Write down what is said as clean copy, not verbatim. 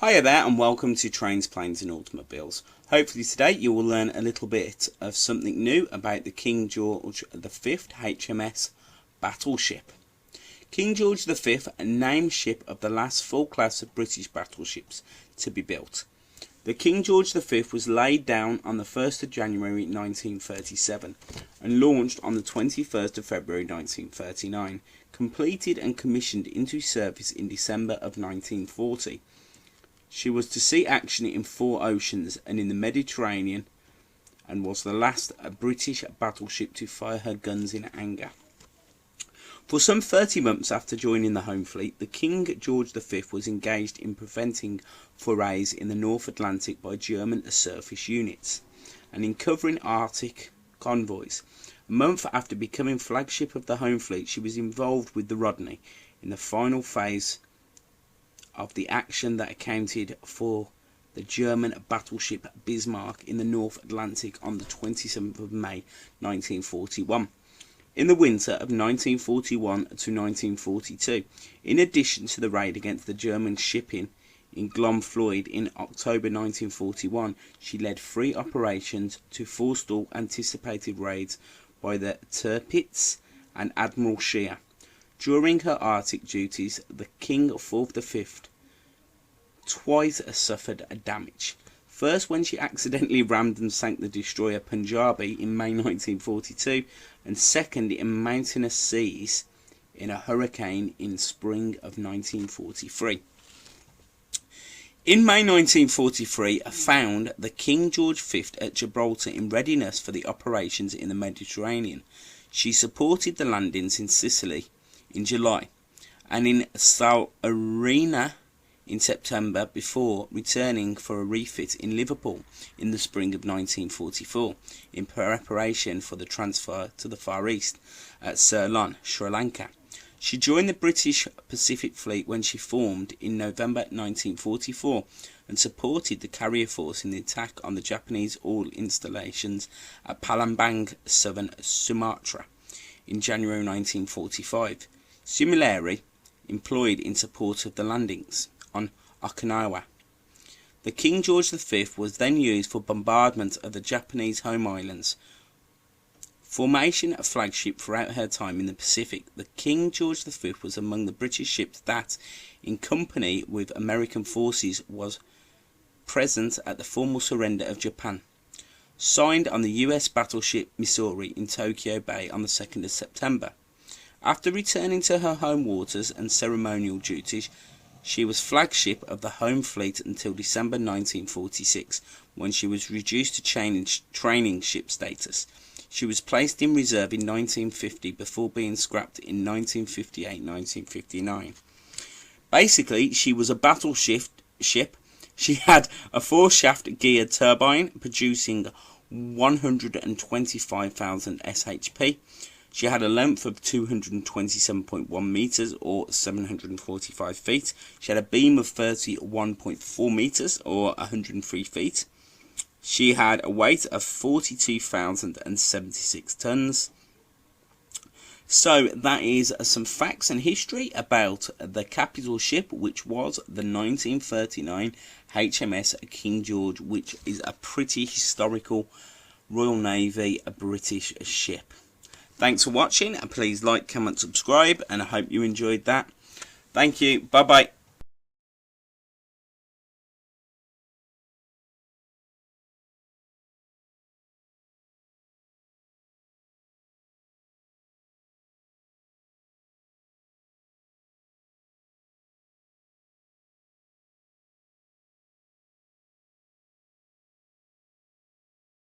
Hiya there and welcome to Trains, Planes and Automobiles. Hopefully today you will learn a little bit of something new about the King George V HMS Battleship. King George V, a named ship of the last full class of British battleships to be built. The King George V was laid down on the 1st of January 1937 and launched on the 21st of February 1939, completed and commissioned into service in December of 1940. She was to see action in 4 oceans and in the Mediterranean, and was the last British battleship to fire her guns in anger. For some 30 months after joining the Home Fleet, the King George V was engaged in preventing forays in the North Atlantic by German surface units, and in covering Arctic convoys. A month after becoming flagship of the Home Fleet, she was involved with the Rodney in the final phase of the action that accounted for the German battleship Bismarck in the North Atlantic on the 27th of May 1941. In the winter of 1941 to 1942, in addition to the raid against the German shipping in Glomfloyd in October 1941, she led 3 operations to forestall anticipated raids by the Tirpitz and Admiral Scheer. During her Arctic duties, the King V twice suffered damage. First when she accidentally rammed and sank the destroyer Punjabi in May 1942, and second in mountainous seas in a hurricane in spring of 1943. In May 1943, found the King George V at Gibraltar in readiness for the operations in the Mediterranean. She supported the landings in Sicily in July and in Salernitana in September, before returning for a refit in Liverpool in the spring of 1944 in preparation for the transfer to the Far East at Ceylon, Sri Lanka. She joined the British Pacific Fleet when she formed in November 1944 and supported the carrier force in the attack on the Japanese oil installations at Palembang, southern Sumatra in January 1945. Similarly, employed in support of the landings on Okinawa. The King George V was then used for bombardment of the Japanese home islands. Formation a flagship throughout her time in the Pacific, the King George V was among the British ships that, in company with American forces, was present at the formal surrender of Japan. Signed on the US battleship Missouri in Tokyo Bay on the 2nd of September. After returning to her home waters and ceremonial duties, she was flagship of the Home Fleet until December 1946, when she was reduced to training ship status. She was placed in reserve in 1950 before being scrapped in 1958-1959. Basically, she was a battleship. She had a 4-shaft geared turbine producing 125,000 shp. She had a length of 227.1 metres or 745 feet. She had a beam of 31.4 metres or 103 feet. She had a weight of 42,076 tonnes. So that is some facts and history about the capital ship, which was the 1939 HMS King George, which is a pretty historical Royal Navy British ship. Thanks for watching, and please like, comment, subscribe, and I hope you enjoyed that. Thank you. Bye-bye.